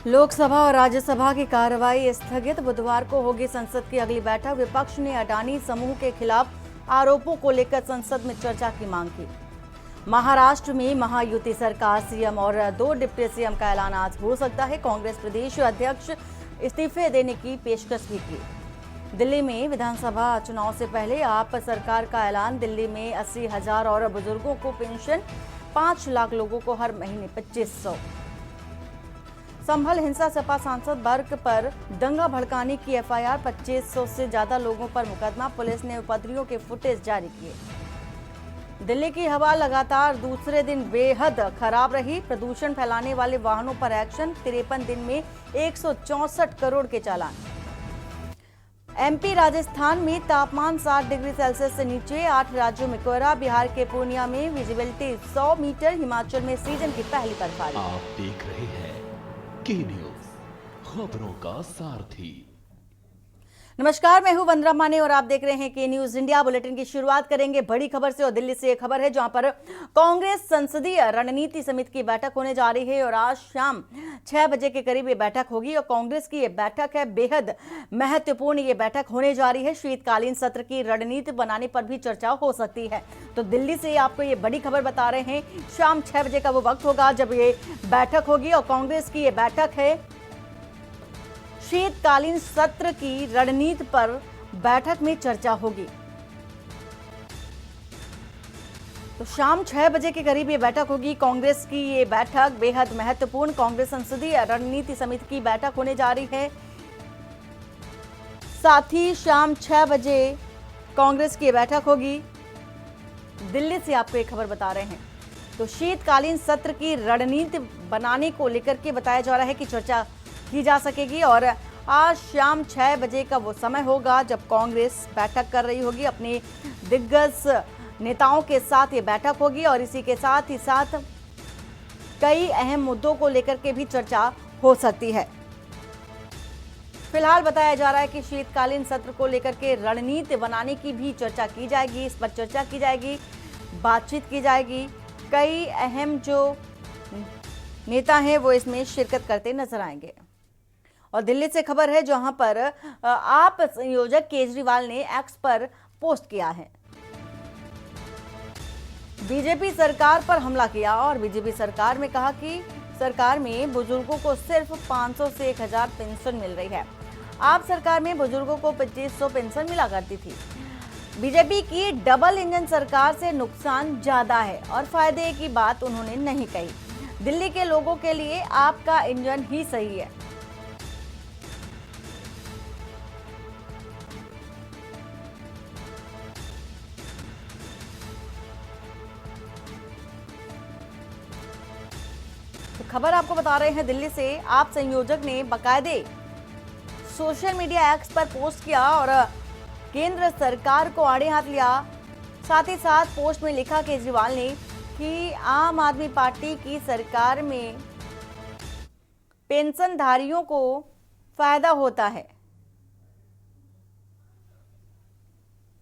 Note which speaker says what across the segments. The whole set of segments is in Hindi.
Speaker 1: लोकसभा और राज्यसभा की कार्रवाई स्थगित। बुधवार को होगी संसद की अगली बैठक। विपक्ष ने अडानी समूह के खिलाफ आरोपों को लेकर संसद में चर्चा की मांग की। महाराष्ट्र में महायुति सरकार, सीएम और 2 डिप्टी सीएम का ऐलान आज हो सकता है। कांग्रेस प्रदेश अध्यक्ष इस्तीफे देने की पेशकश भी की। दिल्ली में विधानसभा चुनाव से पहले आप सरकार का ऐलान। दिल्ली में 80,000 और बुजुर्गों को पेंशन, 5 लाख लोगों को हर महीने 2500। संभल हिंसा, सपा सांसद वर्ग पर दंगा भड़काने की एफआईआर, 2500 से ज्यादा लोगों पर मुकदमा। पुलिस ने उपद्रवियों के फुटेज जारी किए। दिल्ली की हवा लगातार दूसरे दिन बेहद खराब रही। प्रदूषण फैलाने वाले वाहनों पर एक्शन। 53 दिन में 164 करोड़ के चालान। एमपी, राजस्थान में तापमान 60 डिग्री सेल्सियस से नीचे। 8 राज्यों में कोहरा। बिहार के पूर्णिया में विजिबिलिटी 100 मीटर। हिमाचल में सीजन की पहली बर्फबारी।
Speaker 2: आप देख रहे हैं के न्यूज, खबरों का सारथी।
Speaker 1: नमस्कार, मैं हूं वंदना माने और आप देख रहे हैं के न्यूज इंडिया। बुलेटिन की शुरुआत करेंगे बड़ी खबर से और दिल्ली से एक खबर है जहां पर कांग्रेस संसदीय रणनीति समिति की बैठक होने जा रही है और आज शाम 6 बजे के करीब ये बैठक होगी और कांग्रेस की ये बैठक है बेहद महत्वपूर्ण। ये बैठक होने जा रही है। शीतकालीन सत्र की रणनीति बनाने पर भी चर्चा हो सकती है। तो दिल्ली से आपको ये बड़ी खबर बता रहे हैं। शाम 6 बजे का वो वक्त होगा जब ये बैठक होगी और कांग्रेस की ये बैठक है। शीतकालीन सत्र की रणनीति पर बैठक में चर्चा होगी। तो शाम 6 बजे के करीब ये बैठक होगी। कांग्रेस की ये बैठक बेहद महत्वपूर्ण। कांग्रेस संसदीय रणनीति समिति की बैठक होने जा रही है। साथ ही शाम 6 बजे कांग्रेस की बैठक होगी। दिल्ली से आपको एक खबर बता रहे हैं। तो शीतकालीन सत्र की रणनीति बनाने को लेकर के बताया जा रहा है कि चर्चा की जा सकेगी और आज शाम 6 बजे का वो समय होगा जब कांग्रेस बैठक कर रही होगी। अपने दिग्गज नेताओं के साथ ये बैठक होगी और इसी के साथ ही साथ कई अहम मुद्दों को लेकर के भी चर्चा हो सकती है। फिलहाल बताया जा रहा है कि शीतकालीन सत्र को लेकर के रणनीति बनाने की भी चर्चा की जाएगी। इस पर चर्चा की जाएगी, बातचीत की जाएगी। कई अहम जो नेता हैं वो इसमें शिरकत करते नजर आएंगे। और दिल्ली से खबर है जहां पर आप संयोजक केजरीवाल ने एक्स पर पोस्ट किया है। बीजेपी सरकार पर हमला किया और बीजेपी सरकार में कहा कि सरकार में बुजुर्गों को सिर्फ 500 से 1000 पेंशन मिल रही है। आप सरकार में बुजुर्गों को 2500 पेंशन मिला करती थी। बीजेपी की डबल इंजन सरकार से नुकसान ज्यादा है और फायदे की बात उन्होंने नहीं कही। दिल्ली के लोगों के लिए आपका इंजन ही सही है। तो खबर आपको बता रहे हैं दिल्ली से। आप संयोजक ने बाकायदे सोशल मीडिया एक्स पर पोस्ट किया और केंद्र सरकार को आड़े हाथ लिया। साथ ही साथ पोस्ट में लिखा केजरीवाल ने कि आम आदमी पार्टी की सरकार में पेंशनधारियों को फायदा होता है।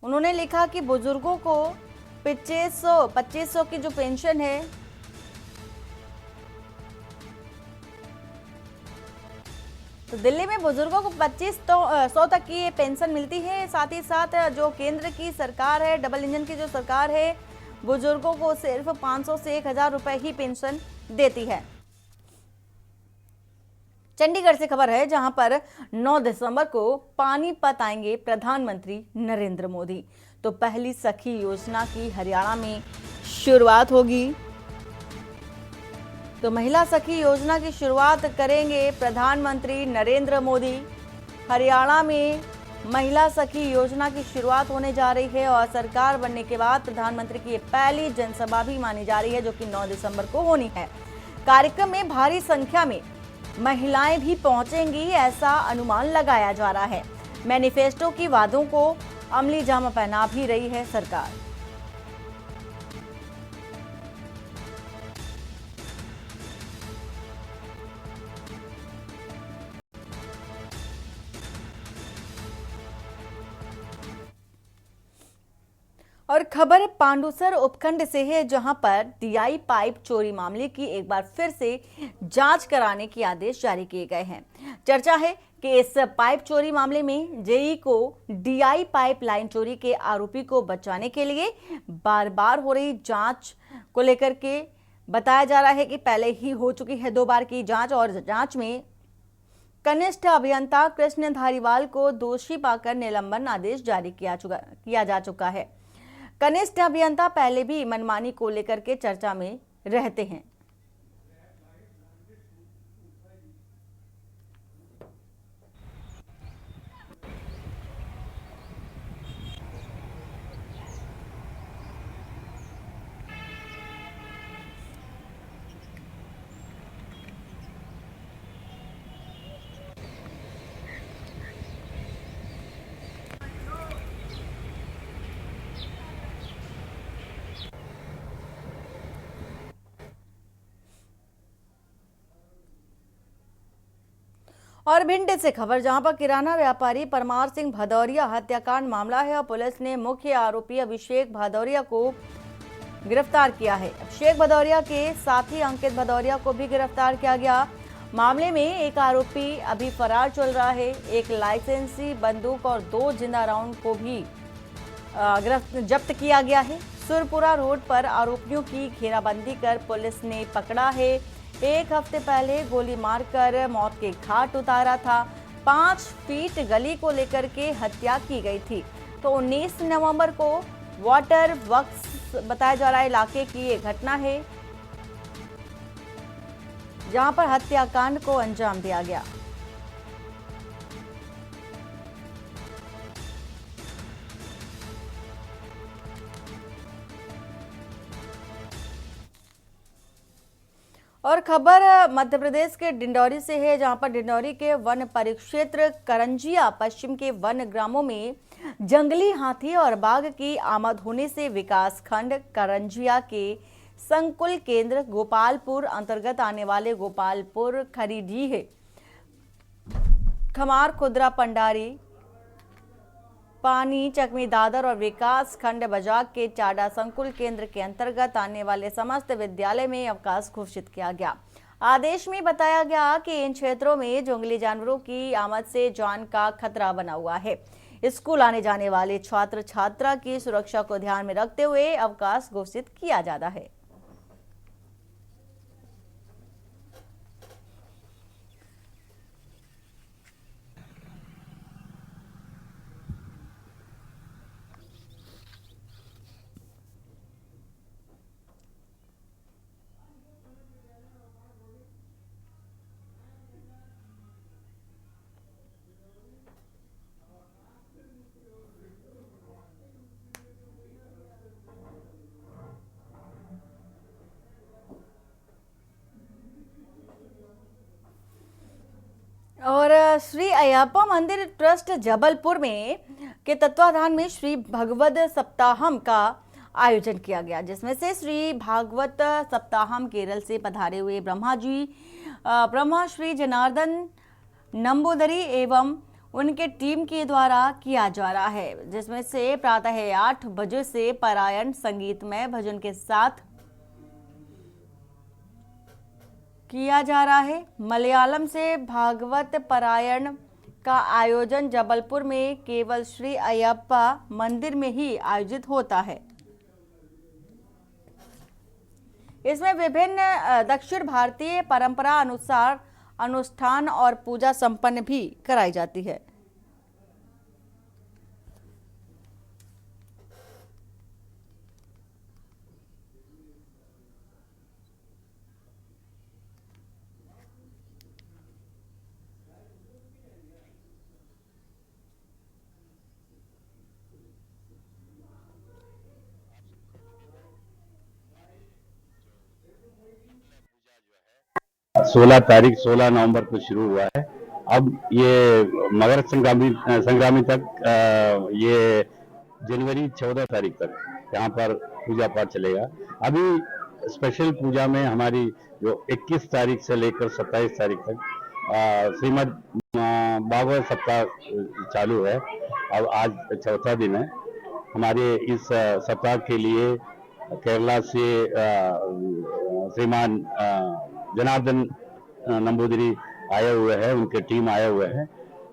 Speaker 1: उन्होंने लिखा कि बुजुर्गों को 2500 की जो पेंशन है तो दिल्ली में बुजुर्गों को 2500 तक की पेंशन मिलती है। साथ ही साथ जो केंद्र की सरकार है, डबल इंजन की जो सरकार है, बुजुर्गों को सिर्फ 500 से 1000 रुपए ही पेंशन देती है। चंडीगढ़ से खबर है जहां पर 9 दिसंबर को पानीपत आएंगे प्रधानमंत्री नरेंद्र मोदी। तो पहली सखी योजना की हरियाणा में शुरुआत होगी। तो महिला सखी योजना की शुरुआत करेंगे प्रधानमंत्री नरेंद्र मोदी। हरियाणा में महिला सखी योजना की शुरुआत होने जा रही है और सरकार बनने के बाद प्रधानमंत्री की ये पहली जनसभा भी मानी जा रही है जो कि 9 दिसंबर को होनी है। कार्यक्रम में भारी संख्या में महिलाएं भी पहुंचेंगी, ऐसा अनुमान लगाया जा रहा है। मैनिफेस्टो की वादों को अमली जामा पहना भी रही है सरकार। और खबर पांडुसर उपखंड से है, जहां पर डीआई पाइप चोरी मामले की एक बार फिर से जांच कराने के आदेश जारी किए गए हैं। चर्चा है कि इस पाइप चोरी मामले में जेई को डीआई पाइप लाइन चोरी के आरोपी को बचाने के लिए बार बार हो रही जांच को लेकर के बताया जा रहा है कि पहले ही हो चुकी है 2 बार की जांच, और जांच में कनिष्ठ अभियंता कृष्ण धारीवाल को दोषी पाकर निलंबन आदेश जारी किया जा चुका है। कनिष्ठ अभियंता पहले भी मनमानी को लेकर के चर्चा में रहते हैं। और भिंड से खबर, जहां पर किराना व्यापारी परमार सिंह भदौरिया हत्याकांड मामला है और पुलिस ने मुख्य आरोपी अभिषेक भदौरिया को गिरफ्तार किया है। अभिषेक भदौरिया के साथी अंकित भदौरिया को भी गिरफ्तार किया गया। मामले में एक आरोपी अभी फरार चल रहा है। एक लाइसेंसी बंदूक और 2 जिंदा राउंड को भी जब्त किया गया है। सुरपुरा रोड पर आरोपियों की घेराबंदी कर पुलिस ने पकड़ा है। 1 हफ्ते पहले गोली मारकर मौत के घाट उतारा था। 5 फीट गली को लेकर के हत्या की गई थी। तो 19 नवंबर को वाटर वर्क्स बताया जा रहा है इलाके की ये घटना है, जहां पर हत्याकांड को अंजाम दिया गया। और खबर मध्य प्रदेश के डिंडौरी से है, जहां पर डिंडौरी के वन परिक्षेत्र करंजिया पश्चिम के वन ग्रामों में जंगली हाथी और बाघ की आमद होने से विकास खंड करंजिया के संकुल केंद्र गोपालपुर अंतर्गत आने वाले गोपालपुर खरीडीह, खमार, खुदरा, पंडारी, पानी, चकमी, दादर और विकास खंड बजाग के चाडा संकुल केंद्र के अंतर्गत आने वाले समस्त विद्यालय में अवकाश घोषित किया गया। आदेश में बताया गया कि इन क्षेत्रों में जंगली जानवरों की आमद से जान का खतरा बना हुआ है। स्कूल आने जाने वाले छात्र छात्रा की सुरक्षा को ध्यान में रखते हुए अवकाश घोषित किया जाता है। और श्री अयप्पा मंदिर ट्रस्ट जबलपुर में के तत्वाधान में श्री भागवत सप्ताहम का आयोजन किया गया, जिसमें से श्री भागवत सप्ताहम केरल से पधारे हुए ब्रह्मा श्री जनार्दन नंबूदरी एवं उनके टीम के द्वारा किया जा रहा है, जिसमें से प्रातः 8 बजे से पारायण संगीतमय भजन के साथ किया जा रहा है। मलयालम से भागवत पारायण का आयोजन जबलपुर में केवल श्री अयप्पा मंदिर में ही आयोजित होता है। इसमें विभिन्न दक्षिण भारतीय परंपरा अनुसार अनुष्ठान और पूजा संपन्न भी कराई जाती है।
Speaker 3: सोलह नवंबर को शुरू हुआ है। अब ये मकर संक्रांति तक ये जनवरी 14 तारीख तक यहाँ पर पूजा पाठ चलेगा। अभी स्पेशल पूजा में हमारी जो 21 तारीख से लेकर 27 तारीख तक श्रीमद भागवत सप्ताह चालू है। अब आज चौथा दिन है। हमारे इस सप्ताह के लिए केरला से श्रीमान जनार्दन नंबूदिरी आए हुए हैं, उनके टीम आए हुए हैं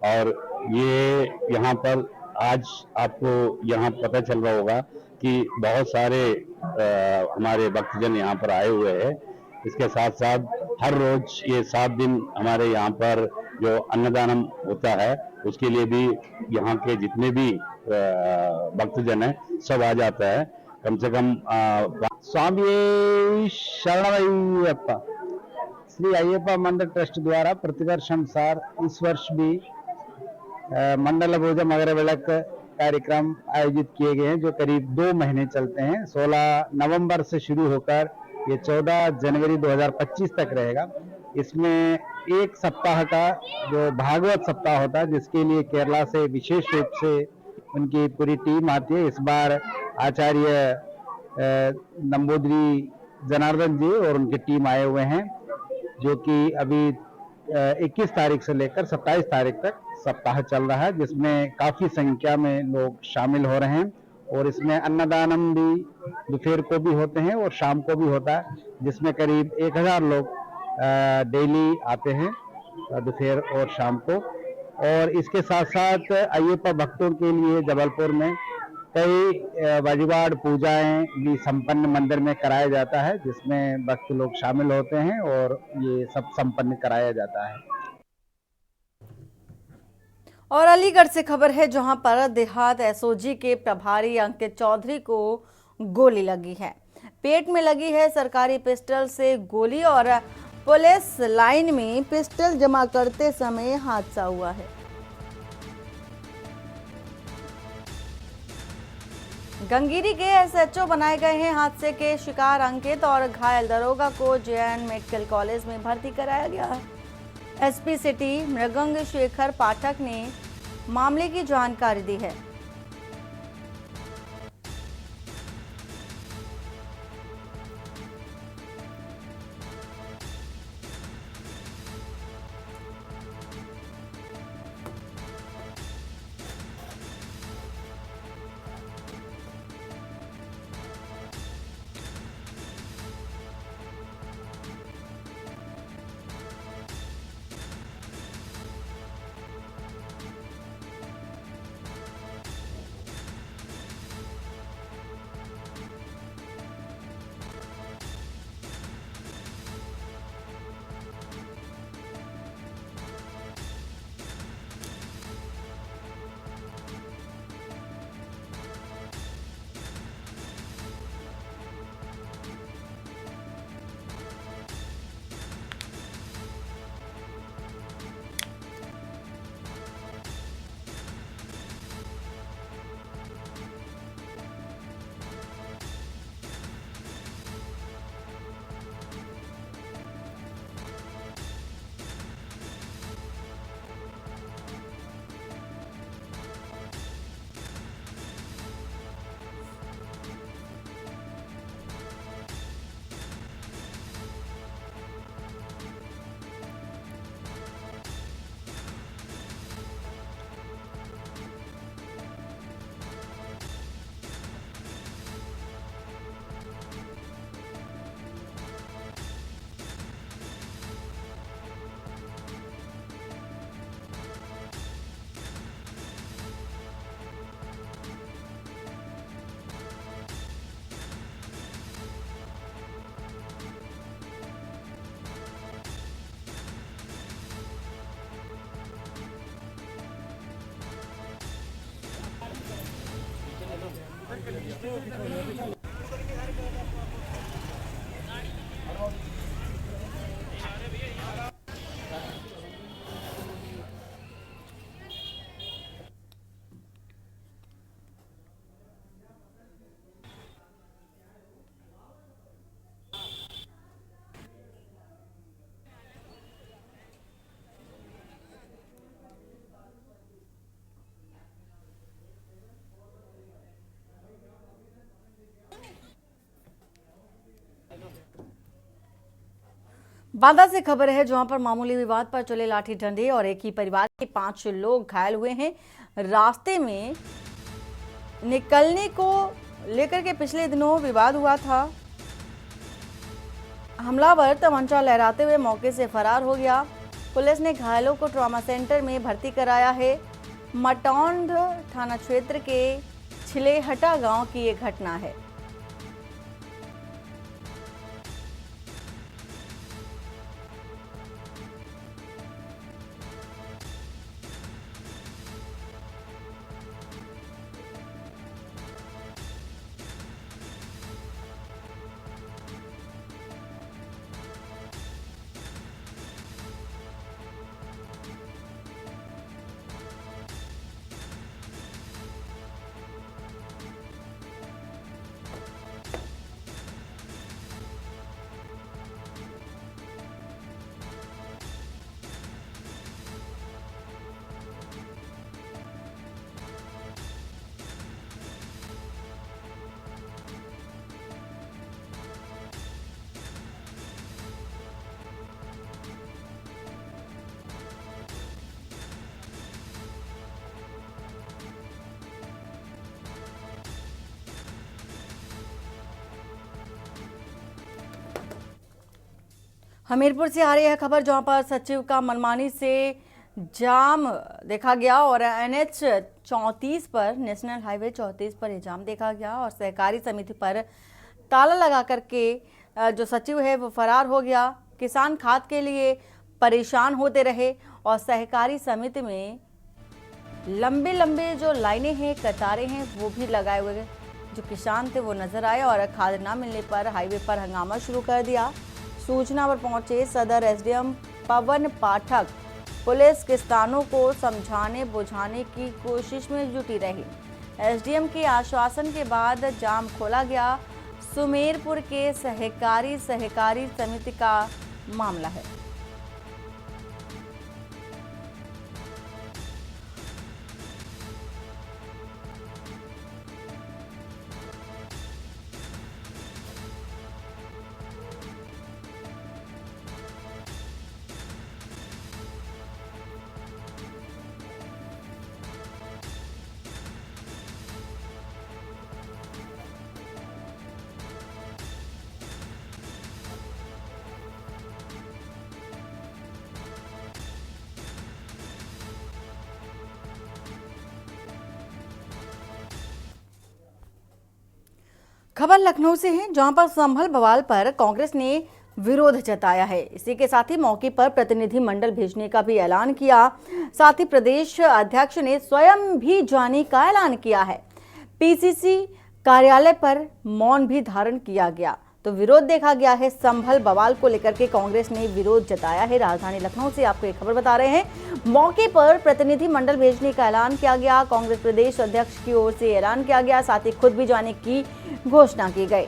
Speaker 3: और ये यहाँ पर आज आपको यहाँ पता चल रहा होगा कि बहुत सारे हमारे भक्तजन यहाँ पर आए हुए हैं। इसके साथ साथ हर रोज ये 7 दिन हमारे यहाँ पर जो अन्नदानम होता है उसके लिए भी यहाँ के जितने भी भक्तजन हैं सब आ जाता है। कम से कम स्वामी शरणमय्यप्पा श्री अय्यप्पा मंदिर ट्रस्ट द्वारा प्रतिवर्ष अनुसार इस वर्ष भी मंडल पूजा मगर विलक कार्यक्रम आयोजित किए गए हैं जो करीब 2 महीने चलते हैं। 16 नवंबर से शुरू होकर ये 14 जनवरी 2025 तक रहेगा। इसमें एक सप्ताह का जो भागवत सप्ताह होता है जिसके लिए केरला से विशेष रूप से उनकी पूरी टीम आती है। इस बार आचार्य नंबूदिरी जनार्दन जी और उनकी टीम आए हुए हैं जो कि अभी 21 तारीख से लेकर 27 तारीख तक सप्ताह चल रहा है, जिसमें काफी संख्या में लोग शामिल हो रहे हैं और इसमें अन्नदानम भी दोपहर को भी होते हैं और शाम को भी होता है, जिसमें करीब 1000 लोग डेली आते हैं दोपहर और शाम को। और इसके साथ साथ अय्यप्पा भक्तों के लिए जबलपुर में कई वजिवाड़ पूजाएं भी संपन्न मंदिर में कराया जाता है जिसमें भक्त लोग शामिल होते हैं और ये सब संपन्न कराया जाता है।
Speaker 1: और अलीगढ़ से खबर है जहां पर देहात एसओजी के प्रभारी अंकित चौधरी को गोली लगी है। पेट में लगी है सरकारी पिस्टल से गोली और पुलिस लाइन में पिस्टल जमा करते समय हादसा हुआ है। गंगीरी के एसएचओ बनाए गए हैं। हादसे के शिकार अंकित और घायल दरोगा को जेएन मेडिकल कॉलेज में भर्ती कराया गया है। एसपी सिटी मृगंग शेखर पाठक ने मामले की जानकारी दी है। बांदा से खबर है जहां पर मामूली विवाद पर चले लाठी डंडे और एक ही परिवार के 5 लोग घायल हुए हैं। रास्ते में निकलने को लेकर के पिछले दिनों विवाद हुआ था। हमलावर तमंचा लहराते हुए मौके से फरार हो गया। पुलिस ने घायलों को ट्रॉमा सेंटर में भर्ती कराया है। मटौंड थाना क्षेत्र के छिलेहटा गांव की ये घटना है। हमीरपुर से आ रही है खबर, जहां पर सचिव का मनमानी से जाम देखा गया और NH 34 पर, नेशनल हाईवे 34 पर यह जाम देखा गया और सहकारी समिति पर ताला लगा करके जो सचिव है वो फरार हो गया। किसान खाद के लिए परेशान होते रहे और सहकारी समिति में लंबे लंबे जो लाइनें हैं, कतारें हैं, वो भी लगाए हुए जो किसान थे वो नजर आए और खाद न मिलने पर हाईवे पर हंगामा शुरू कर दिया। सूचना पर पहुंचे सदर SDM पवन पाठक पुलिस किसानों को समझाने बुझाने की कोशिश में जुटी रही। SDM के आश्वासन के बाद जाम खोला गया। सुमेरपुर के सहकारी समिति का मामला है। खबर लखनऊ से है, जहां पर संभल बवाल पर कांग्रेस ने विरोध जताया है। इसी के साथ ही मौके पर प्रतिनिधि मंडल भेजने का भी ऐलान किया। साथ ही प्रदेश अध्यक्ष ने स्वयं भी जाने का ऐलान किया है। PCC कार्यालय पर मौन भी धारण किया गया। तो विरोध देखा गया है। संभल बवाल को लेकर के कांग्रेस ने विरोध जताया है। राजधानी लखनऊ से आपको एक खबर बता रहे हैं। मौके पर प्रतिनिधि मंडल भेजने का ऐलान किया गया। कांग्रेस प्रदेश अध्यक्ष की ओर से ऐलान किया गया, साथ ही खुद भी जाने की घोषणा की गई।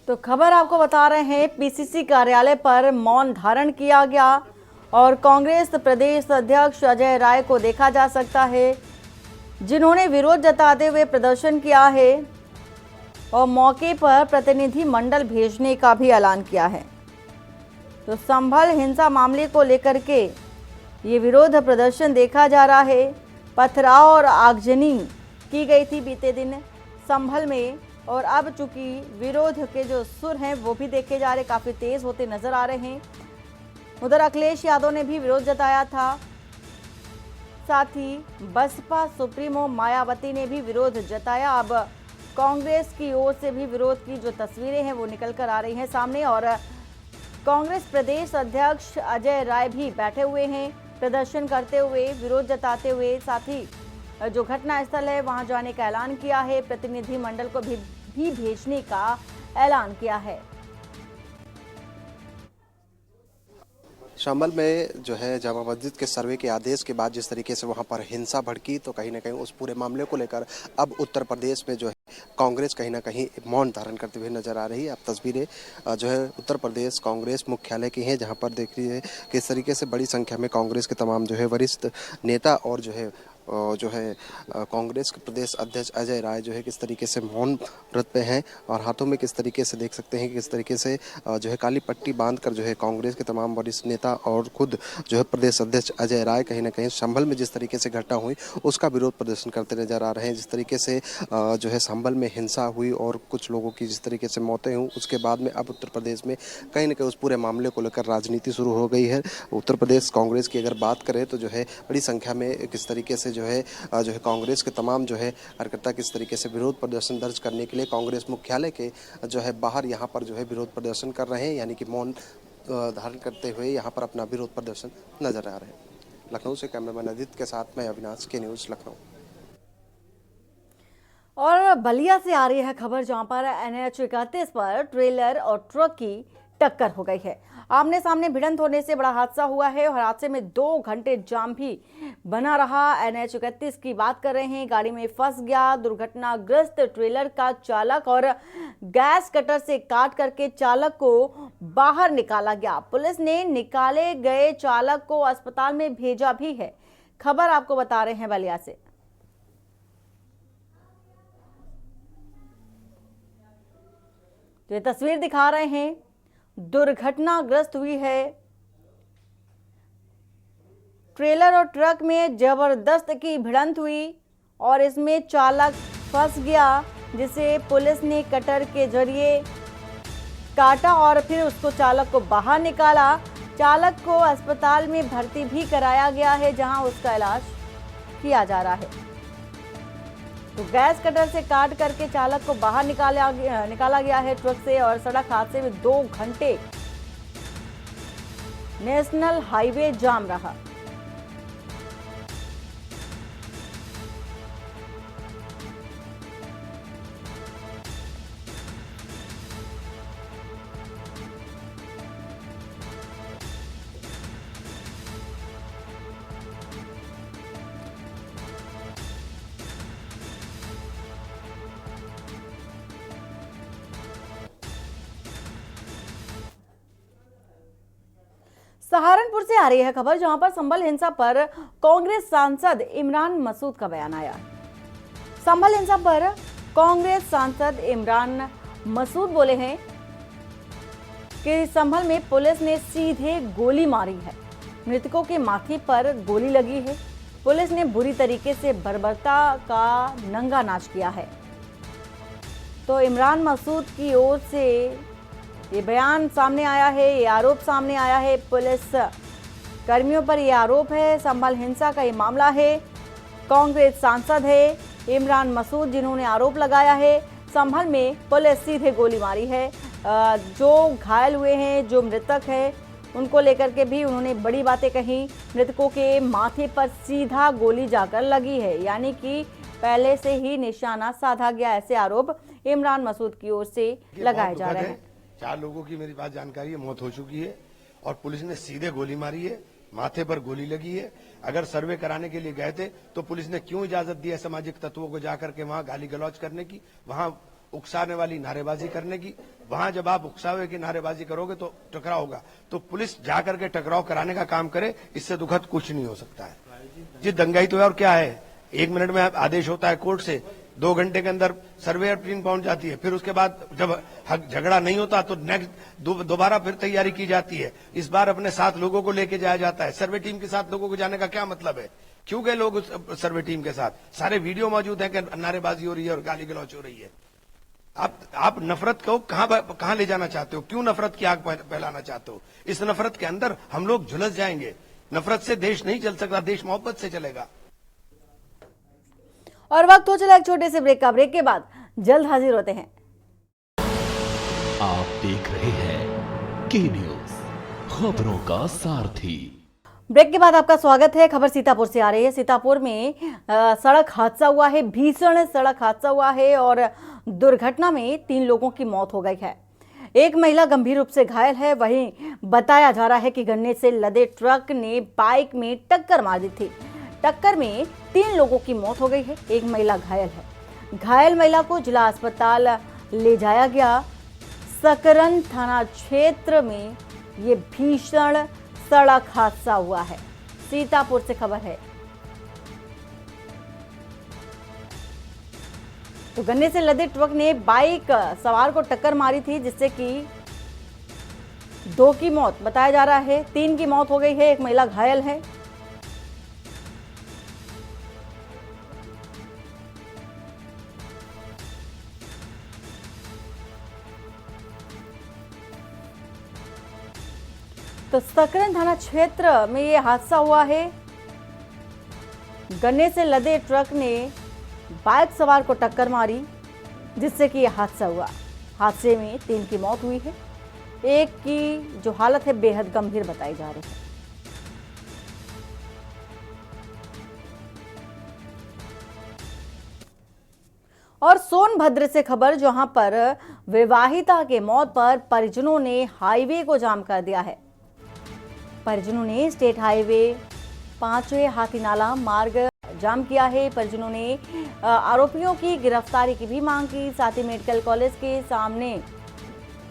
Speaker 1: तो खबर आपको बता रहे हैं, PCC कार्यालय पर मौन धारण किया गया और कांग्रेस प्रदेश अध्यक्ष अजय राय को देखा जा सकता है, जिन्होंने विरोध जताते हुए प्रदर्शन किया है और मौके पर प्रतिनिधि मंडल भेजने का भी ऐलान किया है। तो संभल हिंसा मामले को लेकर के ये विरोध प्रदर्शन देखा जा रहा है। पथराव और आगजनी की गई थी बीते दिन संभल में और अब चूंकि विरोध के जो सुर हैं वो भी देखे जा रहे, काफ़ी तेज होते नजर आ रहे हैं। उधर अखिलेश यादव ने भी विरोध जताया था, साथ ही बसपा सुप्रीमो मायावती ने भी विरोध जताया। अब कांग्रेस की ओर से भी विरोध की जो तस्वीरें हैं वो निकल कर आ रही हैं सामने और कांग्रेस प्रदेश अध्यक्ष अजय राय भी बैठे हुए हैं प्रदर्शन करते हुए, विरोध जताते हुए। साथ ही जो घटना स्थल है वहां जाने का ऐलान किया है, प्रतिनिधि मंडल को भी भेजने का ऐलान किया है।
Speaker 4: शामल में जो है जामा मस्जिद के सर्वे के आदेश के बाद जिस तरीके से वहां पर हिंसा भड़की, तो कहीं ना कहीं उस पूरे मामले को लेकर अब उत्तर प्रदेश में जो है कांग्रेस कहीं ना कहीं मौन धारण करते हुए नजर आ रही है। अब तस्वीरें जो है उत्तर प्रदेश कांग्रेस मुख्यालय की हैं, जहां पर देख रही है किस तरीके से बड़ी संख्या में कांग्रेस के तमाम जो है वरिष्ठ नेता और जो है कांग्रेस के प्रदेश अध्यक्ष अजय राय जो है किस तरीके से मौन व्रत पे हैं और हाथों में किस तरीके से देख सकते हैं कि किस तरीके से जो है काली पट्टी बांधकर जो है कांग्रेस के तमाम वरिष्ठ नेता और खुद जो है प्रदेश अध्यक्ष अजय राय कहीं ना कहीं संभल में जिस तरीके से घटना हुई उसका विरोध प्रदर्शन करते नजर आ रहे हैं। जिस तरीके से जो है संभल में हिंसा हुई और कुछ लोगों की जिस तरीके से मौतें हुई, उसके बाद में अब उत्तर प्रदेश में कहीं ना कहीं उस पूरे मामले को लेकर राजनीति शुरू हो गई है। उत्तर प्रदेश कांग्रेस की अगर बात करें तो जो है बड़ी संख्या में किस तरीके से जो है कांग्रेस के तमाम जो है कार्यकर्ता किस तरीके से विरोध प्रदर्शन दर्ज करने के लिए कांग्रेस मुख्यालय के जो है बाहर यहाँ पर जो है विरोध प्रदर्शन कर रहे हैं, यानी कि मौन धारण करते हुए यहाँ पर अपना विरोध प्रदर्शन नजर आ रहे हैं। लखनऊ से कैमरामैन अदित के साथ मैं अविनाश के न्यूज लखनऊ।
Speaker 1: और बलिया से आ रही है खबर, जहां पर NH 31 पर ट्रेलर और ट्रक की टक्कर हो गई है। आमने सामने भिड़ंत होने से बड़ा हादसा हुआ है और हादसे में 2 घंटे जाम भी बना रहा। NH 31 की बात कर रहे हैं। गाड़ी में फंस गया दुर्घटनाग्रस्त ट्रेलर का चालक और गैस कटर से काट करके चालक को बाहर निकाला गया। पुलिस ने निकाले गए चालक को अस्पताल में भेजा भी है। खबर आपको बता रहे हैं बलिया से। तो ये तस्वीर दिखा रहे हैं, दुर्घटनाग्रस्त हुई है। ट्रेलर और ट्रक में जबरदस्त की भिड़ंत हुई और इसमें चालक फंस गया, जिसे पुलिस ने कटर के जरिए काटा और फिर उसको चालक को बाहर निकाला। चालक को अस्पताल में भर्ती भी कराया गया है, जहां उसका इलाज किया जा रहा है। तो गैस कटर से काट करके चालक को बाहर निकाला गया है ट्रक से। और सड़क हादसे में 2 घंटे नेशनल हाईवे जाम रहा। सहारनपुर से आ रही है खबर, जहां पर संभल हिंसा पर कांग्रेस सांसद इमरान मसूद का बयान आया। संभल हिंसा पर कांग्रेस सांसद इमरान मसूद बोले हैं कि संभल में पुलिस ने सीधे गोली मारी है। मृतकों के माथे पर गोली लगी है। पुलिस ने बुरी तरीके से बर्बरता का नंगा नाच किया है। तो इमरान मसूद की ओर से ये बयान सामने आया है, ये आरोप सामने आया है। पुलिस कर्मियों पर ये आरोप है। संभल हिंसा का ये मामला है। कांग्रेस सांसद है इमरान मसूद, जिन्होंने आरोप लगाया है संभल में पुलिस सीधे गोली मारी है। जो घायल हुए हैं, जो मृतक है, उनको लेकर के भी उन्होंने बड़ी बातें कही। मृतकों के माथे पर सीधा गोली जाकर लगी है, यानी कि पहले से ही निशाना साधा गया। ऐसे आरोप इमरान मसूद की ओर से लगाए जा रहे हैं।
Speaker 5: 4 लोगों की मेरी पास जानकारी है मौत हो चुकी है और पुलिस ने सीधे गोली मारी है, माथे पर गोली लगी है। अगर सर्वे कराने के लिए गए थे तो पुलिस ने क्यों इजाजत दी है सामाजिक तत्वों को जाकर के वहां गाली गलौज करने की, वहां उकसाने वाली नारेबाजी करने की। वहां जब आप उकसावे की नारेबाजी करोगे तो टकराव होगा। तो पुलिस जाकर के टकराव कराने का काम करे, इससे दुखद कुछ नहीं हो सकता है। जी दंगाई तो है, और क्या है, 1 मिनट में आदेश होता है कोर्ट से, 2 घंटे के अंदर सर्वेयर टीम पहुंच जाती है। फिर उसके बाद जब झगड़ा नहीं होता तो नेक्स्ट दोबारा फिर तैयारी की जाती है। इस बार अपने साथ लोगों को लेके जाया जाता है। सर्वे टीम के साथ लोगों को जाने का क्या मतलब है? क्यों गए लोग उस सर्वे टीम के साथ? सारे वीडियो मौजूद है कि नारेबाजी हो रही है और गाली गलौच हो रही है। आप नफरत को कहां ले जाना चाहते हो? क्यों नफरत की आग फैलाना चाहते हो? इस नफरत के अंदर हम लोग झुलस जाएंगे। नफरत से देश नहीं चल सकता, देश मोहब्बत से चलेगा।
Speaker 1: और वक्त हो चला एक छोटे से ब्रेक का। ब्रेक के बाद जल्द हाजिर होते हैं।
Speaker 2: आप देख रहे हैं के न्यूज, खबरों का सारथी।
Speaker 1: ब्रेक के बाद आपका स्वागत है। खबर सीतापुर से आ रही है। सीतापुर में सड़क हादसा हुआ है, भीषण सड़क हादसा हुआ है और दुर्घटना में 3 लोगों की मौत हो गई है। एक महिला गंभीर रूप से घायल है। वहीं बताया जा रहा है कि गन्ने से लदे ट्रक ने बाइक में टक्कर मार दी थी। टक्कर में 3 लोगों की मौत हो गई है, एक महिला घायल है। घायल महिला को जिला अस्पताल ले जाया गया। सकरन थाना क्षेत्र में ये भीषण सड़क हादसा हुआ है। सीतापुर से खबर है। तो गन्ने से लदे ट्रक ने बाइक सवार को टक्कर मारी थी, जिससे कि 2 की मौत बताया जा रहा है, 3 की मौत हो गई है, एक महिला घायल है। तो सकरन थाना क्षेत्र में ये हादसा हुआ है। गन्ने से लदे ट्रक ने बाइक सवार को टक्कर मारी, जिससे कि यह हादसा हुआ। हादसे में 3 की मौत हुई है, एक की जो हालत है बेहद गंभीर बताई जा रही है। और सोनभद्र से खबर, जहां पर विवाहिता के मौत पर परिजनों ने हाईवे को जाम कर दिया है। परिजनों ने स्टेट हाईवे 5वें हाथीनाला मार्ग जाम किया है। परिजनों ने आरोपियों की गिरफ्तारी की भी मांग की। साथ ही मेडिकल कॉलेज के सामने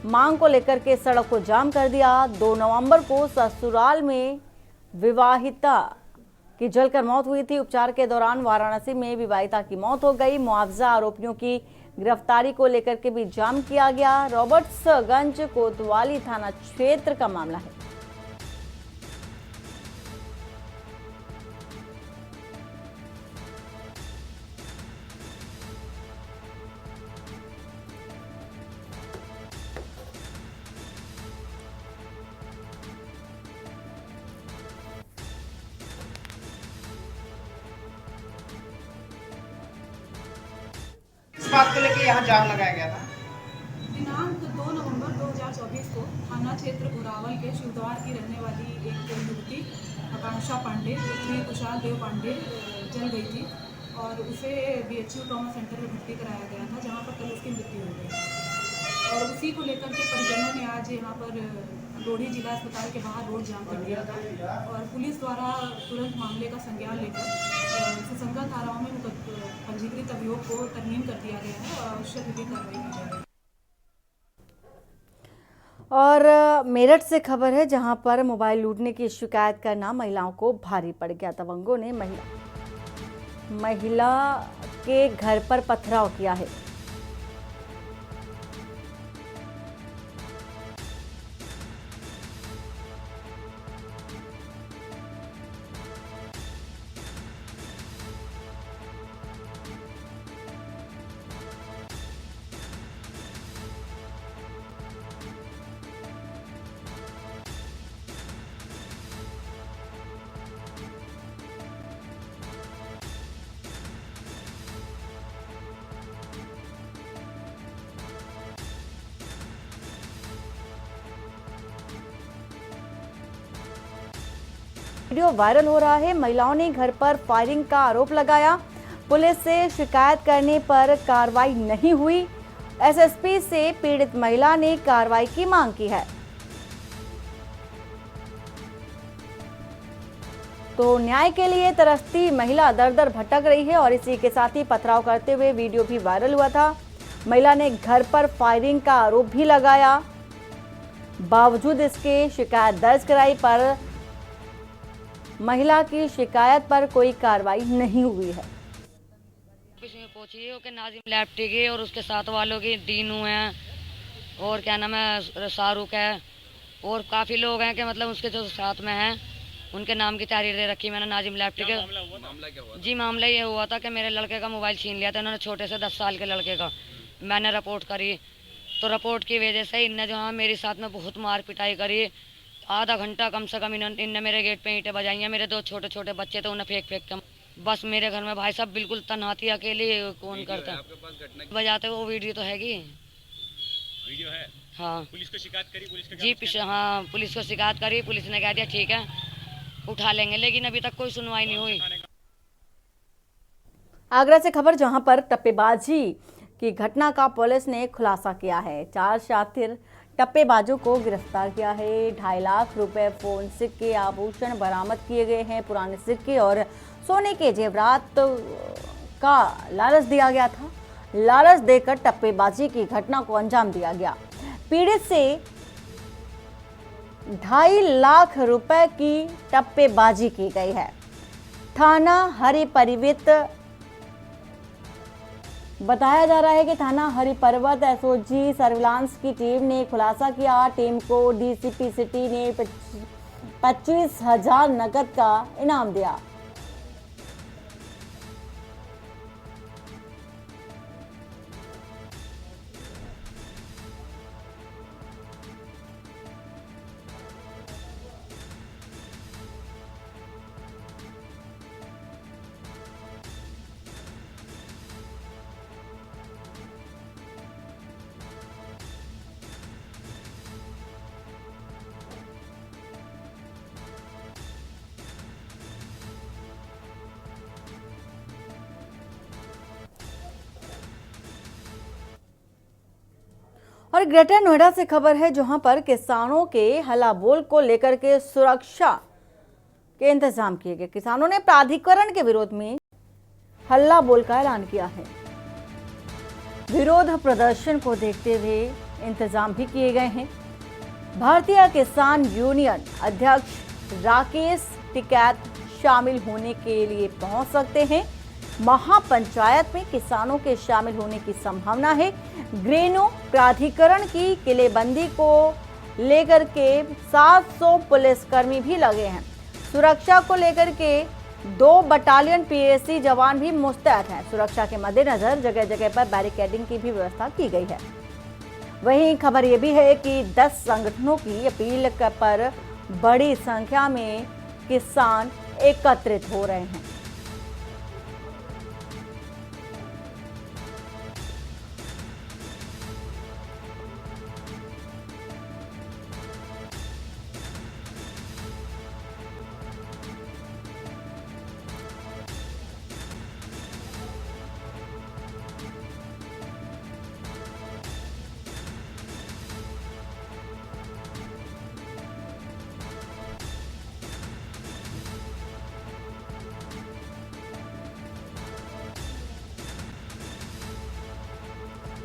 Speaker 1: मांग को लेकर के सड़क को जाम कर दिया। 2 नवंबर को ससुराल में विवाहिता की जलकर मौत हुई थी। उपचार के दौरान वाराणसी में विवाहिता की मौत हो गई। मुआवजा आरोपियों की गिरफ्तारी को लेकर के भी जाम किया गया। रॉबर्ट्सगंज कोतवाली थाना क्षेत्र का मामला है।
Speaker 6: इस बात को लेकर यहाँ जाम लगाया गया था।
Speaker 7: दिनांक 2 नवंबर 2024 को थाना क्षेत्र घोरावल के शिवद्वार की रहने वाली एक युवती आकांक्षा पांडे, जिसमें कुशाल देव पांडे जल गई थी और उसे BHU ट्रॉमा सेंटर में भर्ती कराया गया था, जहां पर कल उसकी मृत्यु हो गई। और उसी को लेकर के परिजनों ने आज यहाँ पर लोधी जिला अस्पताल के बाहर रोड जाम कर दिया था और पुलिस द्वारा तुरंत मामले का संज्ञान लेकर सुसंगत धाराओं में पंजीकृत अभियोग को तरमीम कर दिया गया है और आवश्यक विधि कार्रवाई की जाएगी।
Speaker 1: और मेरठ से खबर है, जहां पर मोबाइल लूटने की शिकायत करना महिलाओं को भारी पड़ गया। दबंगों ने महिला के घर पर पथराव किया है। वीडियो वायरल हो रहा है। महिलाओं ने घर पर फायरिंग का आरोप लगाया। पुलिस से शिकायत करने पर कार्रवाई नहीं हुई। SSP से पीड़ित महिला ने कार्रवाई की मांग की है। तो न्याय के लिए तरसती महिला दर-दर भटक रही है और इसी के साथ ही पथराव करते हुए वीडियो भी वायरल हुआ था। महिला ने घर पर फायरिंग का आरोप भी लगाया। बावजूद इसके शिकायत दर्ज कराई, पर महिला की शिकायत पर कोई कार्रवाई नहीं हुई है।
Speaker 8: ऑफिस में पहुंची हो कि नाजिम लैप्टी के और उसके साथ वालों की दीनू हैं और क्या नाम है शाहरुख है और काफी लोग हैं कि मतलब उसके जो साथ में हैं उनके नाम की तहरीर दे रखी मैंने नाजिम लैप्टी के। मामला क्या हुआ? जी मामला ये हुआ था कि मेरे लड़के का मोबाइल छीन लिया था इन्होंने, छोटे से 10 साल के लड़के का। मैंने रिपोर्ट करी तो रिपोर्ट की वजह से इनने जो है मेरे साथ में बहुत मार पिटाई करी। आधा घंटा कम से कम इनने मेरे गेट पे ईंटें बजाई हैं। मेरे 2 छोटे छोटे बच्चे थे, उन्हें फेंक के बस मेरे घर में भाई साहब बिल्कुल तन्हाती अकेले कौन करता है बजाते। वो वीडियो तो हैगी,
Speaker 9: वीडियो है।
Speaker 8: हाँ
Speaker 9: पुलिस को शिकायत करी? पुलिस का
Speaker 8: जी हाँ पुलिस को शिकायत करी। पुलिस ने कह दिया ठीक है उठा लेंगे, लेकिन अभी तक कोई सुनवाई नहीं हुई।
Speaker 1: आगरा से खबर, जहां पर टप्पेबाजी की घटना का पुलिस ने खुलासा किया है। 4 शातिर टप्पेबाजों को गिरफ्तार किया है। 2.5 लाख रुपए, फोन, सिक्के, आभूषण बरामद किए गए हैं। पुराने सिक्के और सोने के जेवरात का लालच दिया गया था। लालच देकर टप्पेबाजी की घटना को अंजाम दिया गया। पीड़ित से 2.5 लाख रुपए की टप्पेबाजी की गई है। थाना हरिपर्वत बताया जा रहा है कि थाना हरिपर्वत एसओजी सर्विलांस की टीम ने खुलासा किया। टीम को डीसीपी सिटी ने 25,000 नकद का इनाम दिया। और ग्रेटर नोएडा से खबर है, जहां पर किसानों के हल्ला बोल को लेकर के सुरक्षा के इंतजाम किए गए। किसानों ने प्राधिकरण के विरोध में हल्ला बोल का ऐलान किया है। विरोध प्रदर्शन को देखते हुए इंतजाम भी किए गए हैं। भारतीय किसान यूनियन अध्यक्ष राकेश टिकैत शामिल होने के लिए पहुंच सकते हैं। महापंचायत में किसानों के शामिल होने की संभावना है। ग्रेनो प्राधिकरण की किलेबंदी को लेकर के 700 पुलिसकर्मी भी लगे हैं। सुरक्षा को लेकर के 2 बटालियन पीएसी जवान भी मुस्तैद हैं। सुरक्षा के मद्देनजर जगह जगह पर बैरिकेडिंग की भी व्यवस्था की गई है। वहीं खबर यह भी है कि 10 संगठनों की अपील पर बड़ी संख्या में किसान एकत्रित हो रहे हैं।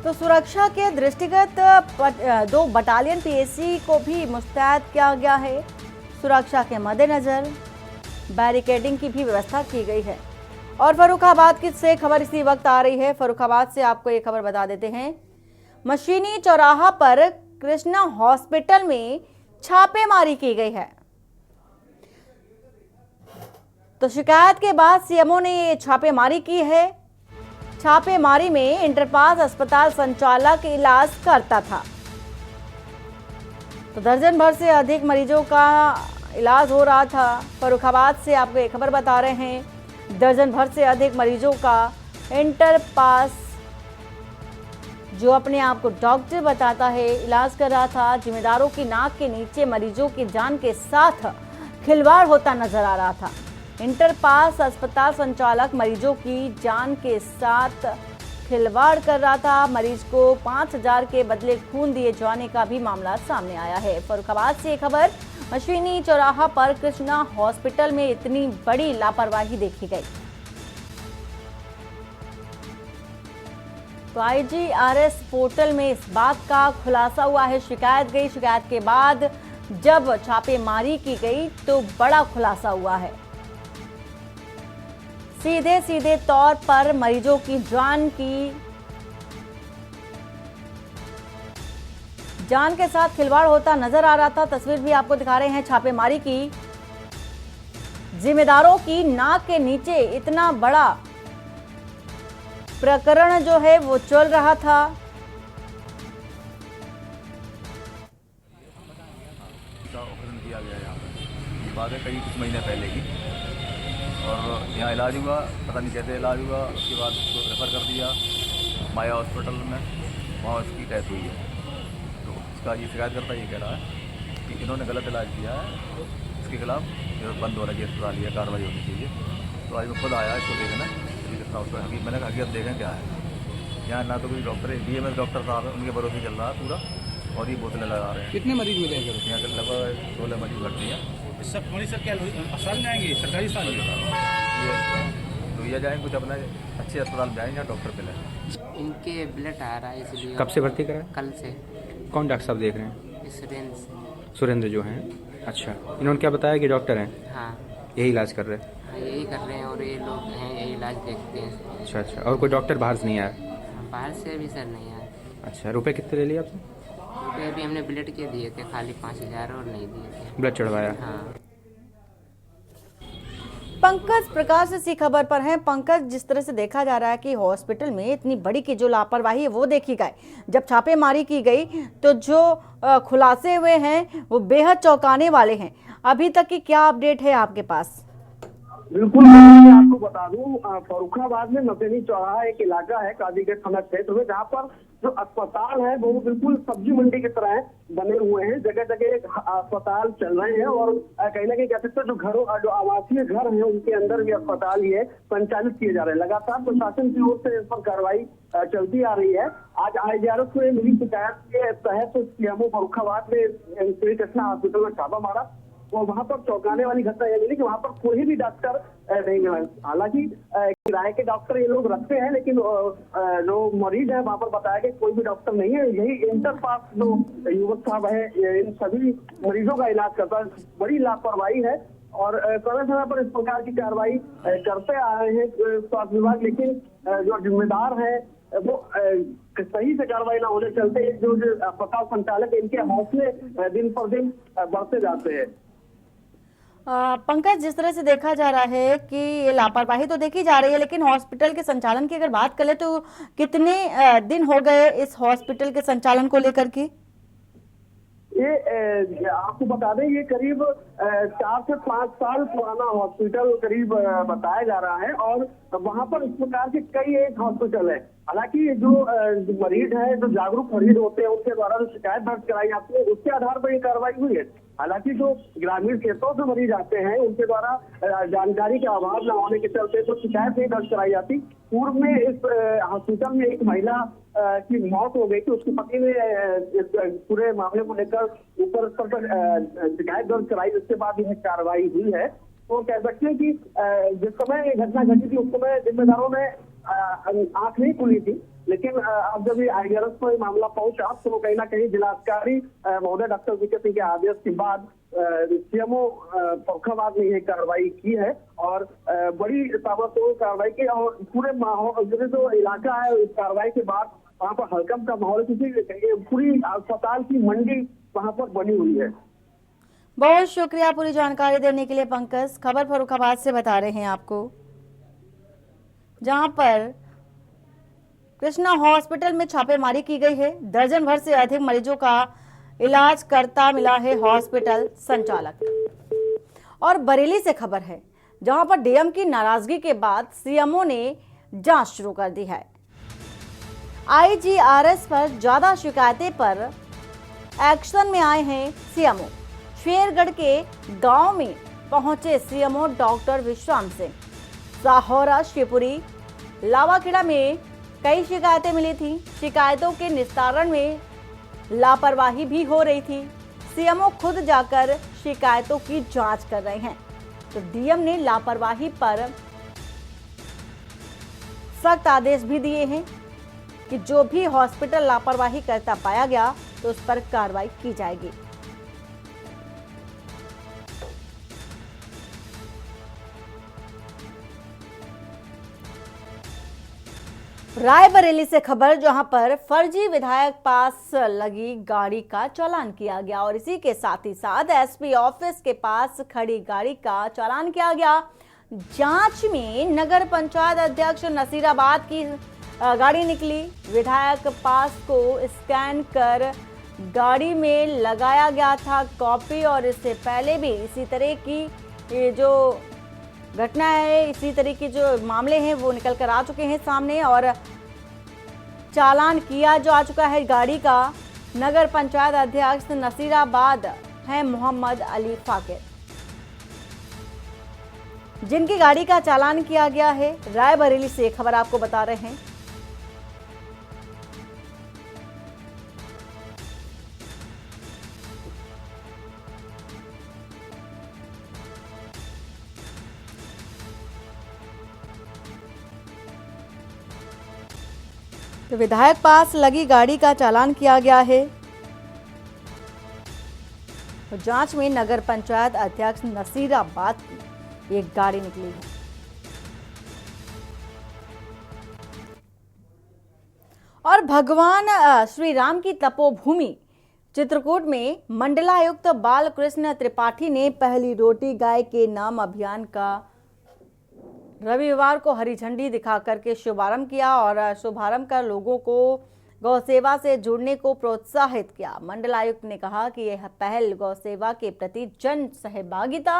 Speaker 1: तो सुरक्षा के दृष्टिगत 2 बटालियन पीएसी को भी मुस्तैद किया गया है। सुरक्षा के मद्देनजर बैरिकेडिंग की भी व्यवस्था की गई है। और फर्रुखाबाद की से खबर इसी वक्त आ रही है। फर्रुखाबाद से आपको ये खबर बता देते हैं। मशीनी चौराहा पर कृष्णा हॉस्पिटल में छापेमारी की गई है। तो शिकायत के बाद सीएमओ ने ये छापेमारी की है। छापेमारी में इंटरपास अस्पताल संचालक इलाज करता था। तो दर्जन भर से अधिक मरीजों का इलाज हो रहा था। फर्रुखाबाद से आपको ये खबर बता रहे हैं। दर्जन भर से अधिक मरीजों का इंटरपास, जो अपने आप को डॉक्टर बताता है, इलाज कर रहा था। जिम्मेदारों की नाक के नीचे मरीजों की जान के साथ खिलवाड़ होता नजर आ रहा था। इंटरपास अस्पताल संचालक मरीजों की जान के साथ खिलवाड़ कर रहा था। मरीज को 5,000 के बदले खून दिए जाने का भी मामला सामने आया है। फर्रुखाबाद से खबर, मशीनी चौराहा पर कृष्णा हॉस्पिटल में इतनी बड़ी लापरवाही देखी गई। तो IGRS पोर्टल में इस बात का खुलासा हुआ है। शिकायत गई, शिकायत के बाद जब छापेमारी की गई तो बड़ा खुलासा हुआ है। सीधे तौर पर मरीजों की जान के साथ खिलवाड़ होता नजर आ रहा था। तस्वीर भी आपको दिखा रहे हैं छापेमारी की। जिम्मेदारों की नाक के नीचे इतना बड़ा प्रकरण जो है वो चल रहा था।
Speaker 10: किया गया यहाँ पर, ये बात है कई कुछ महीने पहले की। और यहाँ इलाज हुआ, पता नहीं कैसे इलाज हुआ। उसके बाद उसको रेफ़र कर दिया माया हॉस्पिटल में, वहाँ उसकी डेथ हुई है। तो उसका ये शिकायत करता ये कह रहा है कि इन्होंने गलत इलाज किया है, इसके खिलाफ बंद होना चाहिए अस्पताल, या कार्रवाई होनी चाहिए। तो आज मैं खुद आया इसको देखना कितना उसका मैंने हकीकत देखें क्या है। यहाँ ना तो कोई डॉक्टर है, DMS डॉक्टर साहब है, उनके भरोसे चल रहा है पूरा। और ये बोतलें लगा रहे हैं।
Speaker 11: कितने मरीज मिले हैं?
Speaker 10: यहाँ के लगभग 16 मरीज भर्ती हैं।
Speaker 9: सब मरीज सर क्या अस्पताल में आएंगे, सरकारी अस्पताल में?
Speaker 10: लोहिया जाएंगे, कुछ अपना अच्छे अस्पताल में जाएंगे, डॉक्टर पे लें।
Speaker 12: इनके ब्लड आ रहा है इसलिए।
Speaker 11: कब से भर्ती करा?
Speaker 12: कल से।
Speaker 11: कौन डॉक्टर साहब देख रहे हैं?
Speaker 12: सुरेंद्र
Speaker 11: जो हैं। अच्छा, इन्होंने क्या बताया कि डॉक्टर हैं?
Speaker 12: हाँ,
Speaker 11: यही इलाज कर रहे हैं?
Speaker 12: हाँ, यही कर रहे हैं और ये लोग हैं यही इलाज देखते हैं।
Speaker 11: अच्छा अच्छा, और कोई डॉक्टर बाहर से नहीं आया?
Speaker 12: बाहर से भी सर नहीं आया।
Speaker 11: अच्छा, रुपए कितने ले लिए आपने?
Speaker 12: रुपये अभी हमने ब्लड के दिए थे, खाली 5,000 और नहीं दिए थे।
Speaker 11: ब्लड चढ़वाया?
Speaker 12: हाँ।
Speaker 1: पंकज प्रकाश इसी खबर पर हैं। पंकज, जिस तरह से देखा जा रहा है कि हॉस्पिटल में इतनी बड़ी की जो लापरवाही है वो देखी गई, जब छापेमारी की गई तो जो खुलासे हुए हैं वो बेहद चौंकाने वाले हैं। अभी तक की क्या अपडेट है आपके पास?
Speaker 13: बिल्कुल, मैं आपको बता दूं, फर्रुखाबाद में नसेनी चौराहा एक इलाका है काजीगंज थाना क्षेत्र में, जहां पर जो अस्पताल है वो बिल्कुल सब्जी मंडी की तरह बने हुए हैं। जगह जगह अस्पताल चल रहे हैं और कहीं ना कहीं कह सकते हैं जो घरों जो आवासीय घर हैं उनके अंदर भी अस्पताल ये संचालित किए जा रहे हैं। लगातार प्रशासन की ओर से इस पर कार्रवाई चलती आ रही है। आज IGRS में मिली शिकायत के तहत सीएमओ फर्रुखाबाद में श्री कृष्णा हॉस्पिटल में छापा मारा और वहां पर चौंकाने वाली घटना यह मिली कि वहां पर कोई भी डॉक्टर नहीं है। हालांकि किराए के डॉक्टर ये लोग रखते हैं, लेकिन जो मरीज है वहां पर बताया कि कोई भी डॉक्टर नहीं है। यही इंटर पास जो युवक साहब है इन सभी मरीजों का इलाज करता है। बड़ी लापरवाही है और समय समय पर इस प्रकार की कार्रवाई करते आ रहे हैं स्वास्थ्य विभाग, लेकिन जो जिम्मेदार है वो सही से कार्रवाई न होने चलते जो अस्पताल संचालक इनके हौसले दिन पर दिन बढ़ते जाते हैं।
Speaker 1: पंकज, जिस तरह से देखा जा रहा है कि ये लापरवाही तो देखी जा रही है, लेकिन हॉस्पिटल के संचालन की अगर बात करें तो कितने दिन हो गए इस हॉस्पिटल के संचालन को लेकर के?
Speaker 13: ये आपको बता दें, ये करीब 4 से 5 साल पुराना हॉस्पिटल करीब बताया जा रहा है और वहां पर इस प्रकार के कई एक हॉस्पिटल है। हालांकि जो मरीज है, जो जागरूक मरीज होते हैं, उनके द्वारा जो शिकायत दर्ज कराई जाती है उसके आधार पर ये कार्रवाई हुई है। हालांकि जो ग्रामीण क्षेत्रों से मरीज आते हैं उनके द्वारा जानकारी के अभाव न होने के चलते तो शिकायत नहीं दर्ज कराई जाती। पूर्व में इस हॉस्पिटल में एक महिला की मौत हो गई थी, उसके पति ने इस पूरे मामले को लेकर ऊपर स्तर पर शिकायत दर्ज कराई, उसके बाद यह कार्रवाई हुई है। तो कह सकते हैं कि जिस समय ये घटना घटी थी उस समय जिम्मेदारों ने आंख नहीं खुली थी, लेकिन अब जब ये IGRS को मामला पहुंचा तो कहीं ना कहीं जिलाधिकारी महोदय डॉक्टर VK सिंह के आदेश के बाद सीएमओ फर्रुखाबाद ने यह कार्रवाई की है और बड़ी ताबड़तोड़ कार्रवाई की और पूरे माहौल जो इलाका है इस कार्रवाई के बाद वहाँ पर हड़कंप का माहौल, क्योंकि पूरी अस्पताल की मंडी वहाँ पर बनी हुई है।
Speaker 1: बहुत शुक्रिया पूरी जानकारी देने के लिए पंकज। खबर फर्रुखाबाद से बता रहे हैं आपको, जहां पर कृष्णा हॉस्पिटल में छापेमारी की गई है। दर्जन भर से अधिक मरीजों का इलाज करता मिला है हॉस्पिटल संचालक। और बरेली से खबर है, जहां पर डीएम की नाराजगी के बाद सीएमओ ने जांच शुरू कर दी है। IGRS पर ज्यादा शिकायतें पर एक्शन में आए हैं सीएमओ। शेरगढ़ के गांव में पहुंचे सीएमओ डॉक्टर विश्राम सिंह। साहौरा, शिवपुरी, लावाखेड़ा में कई शिकायतें मिली थी। शिकायतों के निस्तारण में लापरवाही भी हो रही थी। सीएमओ खुद जाकर शिकायतों की जांच कर रहे हैं। तो डीएम ने लापरवाही पर सख्त आदेश भी दिए हैं कि जो भी हॉस्पिटल लापरवाही करता पाया गया तो उस पर कार्रवाई की जाएगी। रायबरेली से खबर, जहां पर फर्जी विधायक पास लगी गाड़ी का चालान किया गया और इसी के साथ ही साथ एसपी ऑफिस के पास खड़ी गाड़ी का चालान किया गया। जांच में नगर पंचायत अध्यक्ष नसीराबाद की गाड़ी निकली। विधायक पास को स्कैन कर गाड़ी में लगाया गया था कॉपी और इससे पहले भी इसी तरह की जो घटना है, इसी तरह के जो मामले हैं वो निकल कर आ चुके हैं सामने और चालान किया जो आ चुका है गाड़ी का। नगर पंचायत अध्यक्ष नसीराबाद है मोहम्मद अली फाकिर, जिनकी गाड़ी का चालान किया गया है। रायबरेली से खबर आपको बता रहे हैं। तो विधायक पास लगी गाड़ी का चालान किया गया है। तो जांच में नगर पंचायत अध्यक्ष नसीराबाद की एक गाड़ी निकली है। और भगवान श्री राम की तपोभूमि चित्रकूट में मंडलायुक्त बालकृष्ण त्रिपाठी ने पहली रोटी गाय के नाम अभियान का रविवार को हरी झंडी दिखा करके शुभारंभ किया और शुभारंभ कर लोगों को गौ सेवा से जुड़ने को प्रोत्साहित किया। मंडलायुक्त ने कहा कि यह पहल गौ सेवा के प्रति जन सहभागिता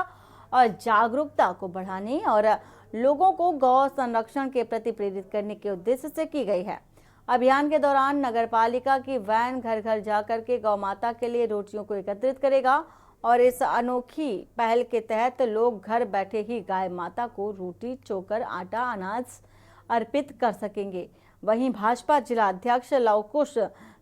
Speaker 1: और जागरूकता को बढ़ाने और लोगों को गौ संरक्षण के प्रति प्रेरित करने के उद्देश्य से की गई है। अभियान के दौरान नगरपालिका की वैन घर घर जाकर के गौ माता के लिए रोटियों को एकत्रित करेगा और इस अनोखी पहल के तहत लोग घर बैठे ही गाय माता को रोटी, चोकर, आटा, अनाज अर्पित कर सकेंगे। वहीं भाजपा जिला अध्यक्ष लवकुश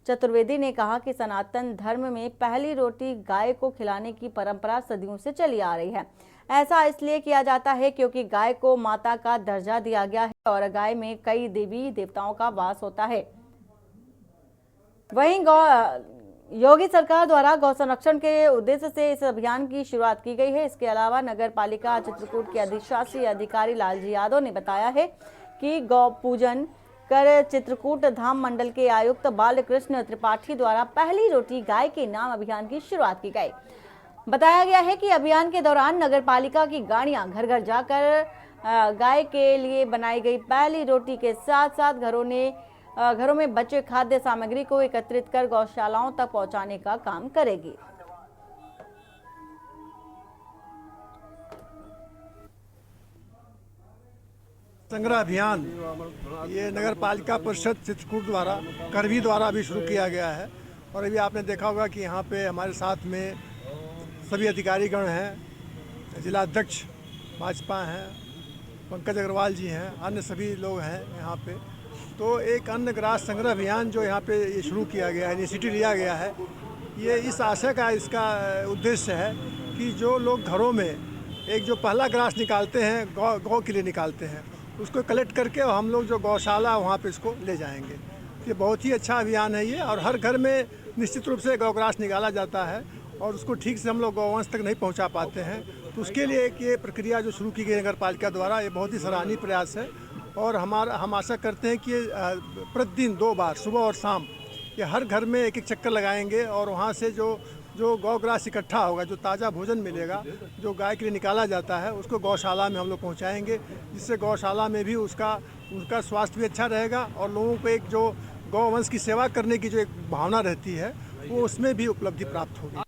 Speaker 1: चतुर्वेदी ने कहा कि सनातन धर्म में पहली रोटी गाय को खिलाने की परंपरा सदियों से चली आ रही है। ऐसा इसलिए किया जाता है क्योंकि गाय को माता का दर्जा दिया गया है और गाय में कई देवी देवताओं का वास होता है। वहीं योगी सरकार द्वारा गौ संरक्षण के उद्देश्य से इस अभियान की शुरुआत की गई है। इसके अलावा नगर पालिका चित्रकूट के अधिशासी अधिकारी लालजी यादव ने बताया है कि गौ पूजन कर चित्रकूट धाम मंडल के आयुक्त बालकृष्ण त्रिपाठी द्वारा पहली रोटी गाय के नाम अभियान की शुरुआत की गई। बताया गया है कि अभियान के दौरान नगर पालिका की गाड़ियां घर घर जाकर गाय के लिए बनाई गई पहली रोटी के साथ साथ घरों में बचे खाद्य सामग्री को एकत्रित कर गौशालाओं तक पहुंचाने का काम करेगी।
Speaker 14: संग्रह अभियान ये नगर पालिका परिषद चित्रकूट द्वारा करवी द्वारा भी शुरू किया गया है और अभी आपने देखा होगा कि यहाँ पे हमारे साथ में सभी अधिकारीगण हैं, जिला अध्यक्ष भाजपा हैं, पंकज अग्रवाल जी हैं, अन्य सभी लोग हैं यहाँ पे। तो एक अन्न ग्रास संग्रह अभियान जो यहाँ पे ये शुरू किया गया है, इनिशिएटिव लिया गया है, ये इस आशय का इसका उद्देश्य है कि जो लोग घरों में एक जो पहला ग्रास निकालते हैं गौ के लिए निकालते हैं, उसको कलेक्ट करके और हम लोग जो गौशाला वहाँ पे इसको ले जाएंगे। ये बहुत ही अच्छा अभियान है ये, और हर घर में निश्चित रूप से गौग्रास निकाला जाता है और उसको ठीक से हम लोग गौवंश तक नहीं पहुँचा पाते हैं। तो उसके लिए एक ये प्रक्रिया जो शुरू की गई नगर पालिका द्वारा, ये बहुत ही सराहनीय प्रयास है और हम आशा करते हैं कि प्रतिदिन 2 बार सुबह और शाम ये हर घर में एक चक्कर लगाएंगे और वहाँ से जो गौग्रास इकट्ठा होगा, जो ताज़ा भोजन मिलेगा, जो गाय के लिए निकाला जाता है, उसको गौशाला में हम लोग पहुँचाएँगे, जिससे गौशाला में भी उसका स्वास्थ्य भी अच्छा रहेगा और लोगों को एक जो गौवंश की सेवा करने की जो एक भावना रहती है वो उसमें भी उपलब्धि प्राप्त होगी।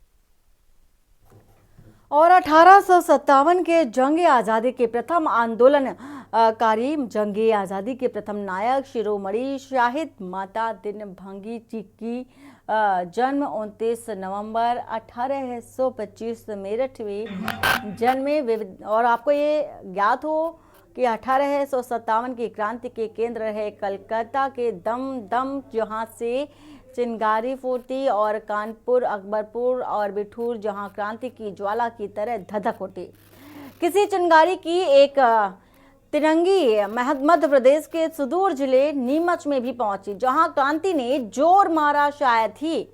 Speaker 1: और 1857 के जंग आज़ादी के प्रथम आंदोलनकारी जंग आज़ादी के प्रथम नायक शिरोमणि शहीद माता दिन भंगी जी की जन्म 29 नवंबर 1825 मेरठ में जन्मे। और आपको ये ज्ञात हो कि 1857 की क्रांति के केंद्र रहे कलकत्ता के दम जहां से चिंगारी फूटी और कानपुर, अकबरपुर और बिठूर जहां क्रांति की ज्वाला की तरह धधक उठी। किसी चिंगारी की एक तिरंगी मध्य प्रदेश के सुदूर जिले नीमच में भी पहुंची, जहां क्रांति ने जोर मारा। शायद ही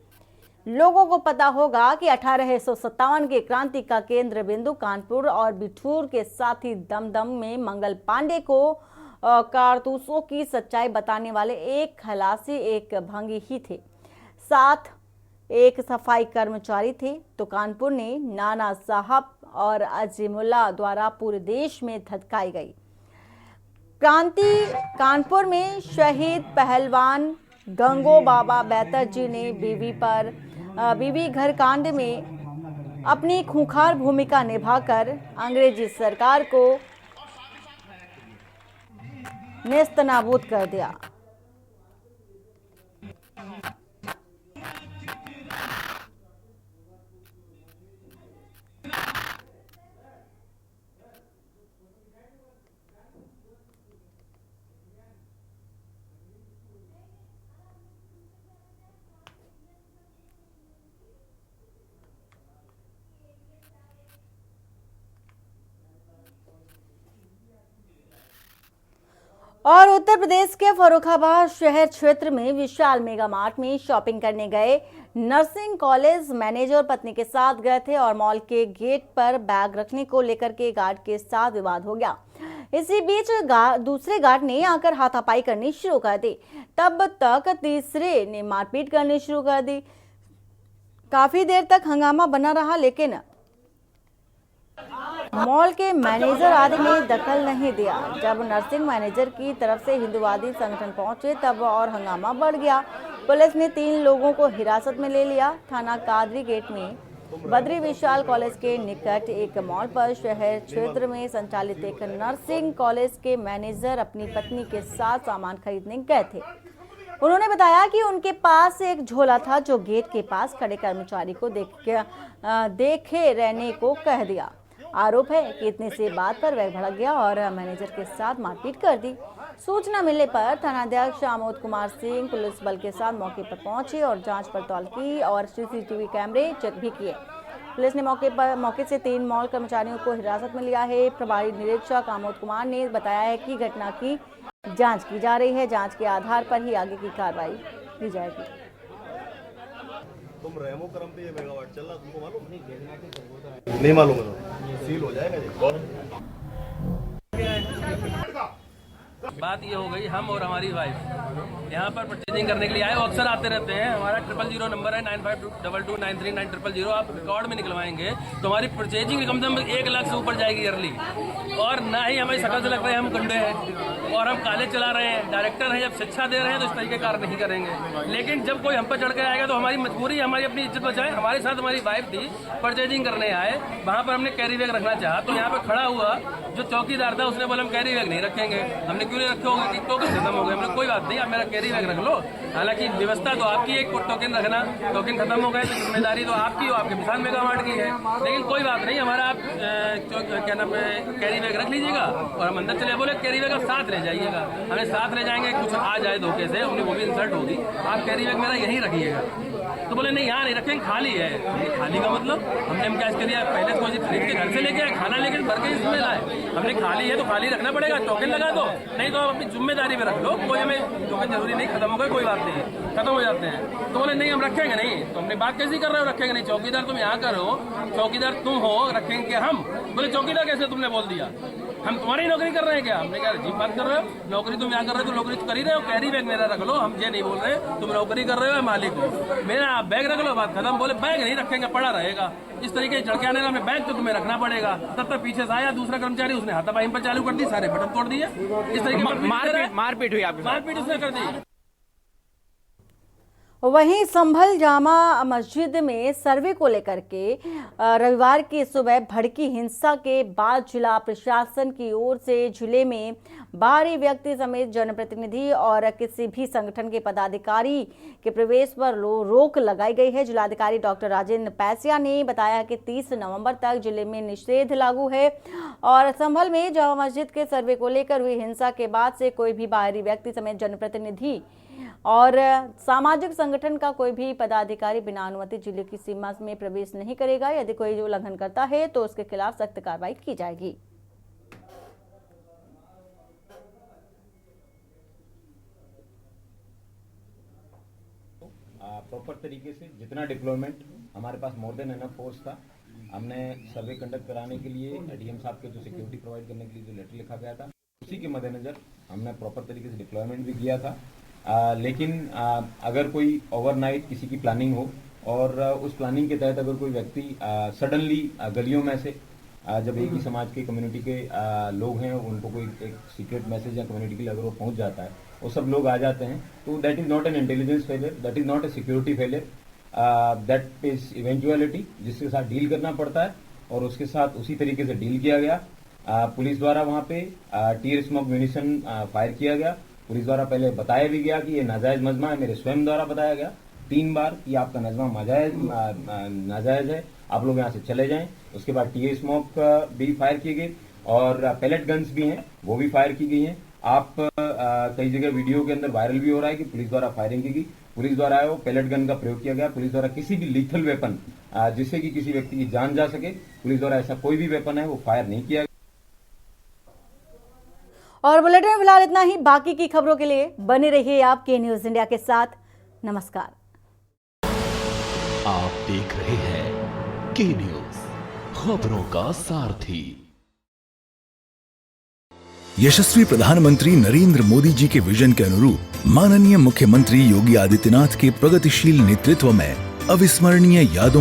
Speaker 1: लोगों को पता होगा कि 1857 के क्रांति का केंद्र बिंदु कानपुर और बिठूर के साथ ही दमदम में मंगल पांडे को कारतूसों की सच्चाई बताने वाले एक खलासी, एक भंगी ही थे, साथ एक सफाई कर्मचारी थे। तो कानपुर ने नाना साहब और अजीमुल्ला द्वारा पूरे देश में धधकाई गई क्रांति। कानपुर में शहीद पहलवान गंगो बाबा बैतर जी ने बीवी घर कांड में अपनी खूंखार भूमिका निभाकर अंग्रेजी सरकार को नेस्तनाबूद कर दिया। और उत्तर प्रदेश के फर्रुखाबाद शहर क्षेत्र में विशाल मेगा मार्ट में शॉपिंग करने गए नर्सिंग कॉलेज मैनेजर पत्नी के साथ गए थे और मॉल के गेट पर बैग रखने को लेकर के गार्ड के साथ विवाद हो गया। इसी बीच दूसरे गार्ड ने आकर हाथापाई करनी शुरू कर दी। तब तक तीसरे ने मारपीट करनी शुरू कर दी। काफी देर तक हंगामा बना रहा, लेकिन मॉल के मैनेजर आदि ने दखल नहीं दिया। जब नर्सिंग मैनेजर की तरफ से हिंदुवादी संगठन पहुंचे तब और हंगामा बढ़ गया। पुलिस ने 3 लोगों को हिरासत में ले लिया। थाना कादरी गेट में बद्री विशाल कॉलेज के निकट एक मॉल पर शहर क्षेत्र में संचालित एक नर्सिंग कॉलेज के मैनेजर अपनी पत्नी के साथ सामान खरीदने गए थे। उन्होंने बताया कि उनके पास एक झोला था जो गेट के पास खड़े कर्मचारी को देखे रहने को कह दिया। आरोप है कि इतने से बात पर वह भड़क गया और मैनेजर के साथ मारपीट कर दी। सूचना मिलने पर थानाध्यक्ष आमोद कुमार सिंह पुलिस बल के साथ मौके पर पहुंचे और जांच पड़ताल की और सीसीटीवी कैमरे चेक भी किए। पुलिस ने मौके से 3 मॉल कर्मचारियों को हिरासत में लिया है। प्रभारी निरीक्षक आमोद कुमार ने बताया है कि घटना की जांच की जा रही है। जांच के आधार पर ही आगे की कार्रवाई की जाएगी।
Speaker 15: तुम रेमो क्रम पे ये मेगावाट चल रहा, तुमको मालूम नहीं मालूम है, सील हो जाएगा
Speaker 9: बात ये हो गई, हम और हमारी वाइफ यहाँ पर परचेजिंग करने के लिए आए। वो अक्सर आते रहते हैं। हमारा 000 नंबर है 9522939000। आप रिकॉर्ड में निकलवाएंगे तो हमारी परचेजिंग कम से कम 1 लाख से ऊपर जाएगी ईयरली। और ना ही हमारी शकल से लग रहे हैं हम गुंडे हैं और हम काले चला रहे हैं। डायरेक्टर हैं, जब शिक्षा दे रहे हैं तो इस तरीके कार्य नहीं करेंगे। लेकिन जब कोई हम पर चढ़ कर आएगा तो हमारी मजबूरी, हमारी अपनी इज्जत बचाए। हमारे साथ हमारी वाइफ थी, परचेजिंग करने आए, वहाँ पर हमने कैरी बैग रखना चाहा तो यहाँ पर खड़ा हुआ जो चौकीदार था उसने बोला हम कैरी बैग नहीं रखेंगे। हमने क्यों नहीं रखे होंगे कि टोकन खत्म हो गए। हमने कोई बात नहीं, आप मेरा कैरी बैग रख लो। हालांकि व्यवस्था तो आपकी, एक टोकन रखना, टोकन खत्म हो गए तो जिम्मेदारी तो आपकी हो, आपके विशाल मेगा मार्ट की है। लेकिन कोई बात नहीं, हमारा आप क्या नाम है कैरी बैग रख लीजिएगा और हम अंदर चले। बोले कैरी बैग आप साथ ले जाइएगा। हमें साथ ले जाएंगे, कुछ आ जाए धोखे से, हमने वो भी इंसल्ट होगी। आप कैरी बैग मेरा यहीं रखिएगा। तो बोले नहीं यहाँ नहीं रखेंगे, खाली है। खाली का मतलब हमने हम क्या करिए, पहले कोई खरीद के घर से लेके आए, खाना लेके भर के इसमें लाए। हमने खाली है तो खाली रखना पड़ेगा। टोकन लगा दो, नहीं तो आप अपनी जिम्मेदारी में रख लो। कोई हमें टोकन जरूरी नहीं, खत्म हो गए कोई बात नहीं, खत्म हो जाते हैं। तो बोले नहीं हम रखेंगे नहीं। तो हमने बात कैसी कर रहे हो, रखेंगे नहीं। चौकीदार तुम यहाँ करो, चौकीदार तुम हो, रखेंगे हम। बोले चौकीदार कैसे तुमने बोल दिया, हम तुम्हारी नौकरी कर रहे हैं क्या? हमने कहा जी बात कर रहे हो, नौकरी तुम यहाँ कर रहे हो तो नौकरी तो कर ही रहे हो। कैरी बैग मेरा रख लो, हम ये नहीं बोल रहे तुम नौकरी कर रहे हो, मालिक हो मेरा, आप बैग रख लो, बात खत्म। बोले बैग नहीं रखेंगे, पड़ा रहेगा। इस तरीके से झड़के आने लगा, बैग तो तुम्हें रखना पड़ेगा। तब तक पीछे से आया दूसरा कर्मचारी, उसने हाथापाई पर चालू कर दी, सारे बटन तोड़ दिए। इस तरीके
Speaker 11: मारपीट हुई,
Speaker 9: मारपीट उसने कर दी।
Speaker 1: वहीं संभल जामा मस्जिद में सर्वे को लेकर के रविवार की सुबह भड़की हिंसा के बाद जिला प्रशासन की ओर से जिले में बाहरी व्यक्ति समेत जनप्रतिनिधि और किसी भी संगठन के पदाधिकारी के प्रवेश पर रोक लगाई गई है। जिलाधिकारी डॉक्टर राजेंद्र पैसिया ने बताया कि 30 नवंबर तक जिले में निषेध लागू है और संभल में जामा मस्जिद के सर्वे को लेकर हुई हिंसा के बाद से कोई भी बाहरी व्यक्ति समेत जनप्रतिनिधि और सामाजिक संगठन का कोई भी पदाधिकारी बिना अनुमति जिले की सीमा में प्रवेश नहीं करेगा। यदि कोई जो उल्लंघन करता है तो उसके खिलाफ सख्त कार्रवाई की जाएगी।
Speaker 16: प्रॉपर तरीके से जितना डिप्लॉयमेंट हमारे पास मोर देन एनफ फोर्स था, हमने सर्वे कंडक्ट कराने के लिए डीएम साहब के जो सिक्योरिटी प्रोवाइड करने के लिए जो लेटर लिखा गया था, उसी के मद्देनजर हमने प्रॉपर तरीके से डिप्लॉयमेंट भी किया था। लेकिन अगर कोई ओवरनाइट किसी की प्लानिंग हो और उस प्लानिंग के तहत अगर कोई व्यक्ति सडनली गलियों में से जब एक ही समाज के कम्युनिटी के लोग हैं, उनको कोई एक सीक्रेट मैसेज या कम्युनिटी के लिए अगर वो पहुंच जाता है, वो सब लोग आ जाते हैं, तो that is not an intelligence failure, that is not a security failure, that is eventuality जिसके साथ डील करना पड़ता है और उसके साथ उसी तरीके से डील किया गया। पुलिस द्वारा वहां पे टीयर स्मोक म्यूनिशन फायर किया गया। पुलिस द्वारा पहले बताया भी गया कि ये नाजायज मजमा है, मेरे स्वयं द्वारा बताया गया 3 बार कि आपका नजमा नाजायज है, आप लोग यहाँ से चले जाएं। उसके बाद टीयर स्मोक भी फायर किए गए और पैलेट गन्स भी हैं, वो भी फायर की गई हैं। आप कई जगह वीडियो के अंदर वायरल भी हो रहा है कि पुलिस द्वारा फायरिंग की गई, पुलिस द्वारा वो पैलेट गन का प्रयोग किया गया। पुलिस द्वारा किसी भी लीथल वेपन जिससे कि किसी व्यक्ति की जान जा सके, पुलिस द्वारा ऐसा कोई भी वेपन है वो फायर नहीं किया गया।
Speaker 1: और बुलेटिन में फिलहाल इतना ही। बाकी की खबरों के लिए बने रहिए आप के न्यूज इंडिया के साथ। नमस्कार।
Speaker 2: आप देख रहे हैं के न्यूज, खबरों का सारथी।
Speaker 17: यशस्वी प्रधानमंत्री नरेंद्र मोदी जी के विजन के अनुरूप माननीय मुख्यमंत्री योगी आदित्यनाथ के प्रगतिशील नेतृत्व में अविस्मरणीय यादों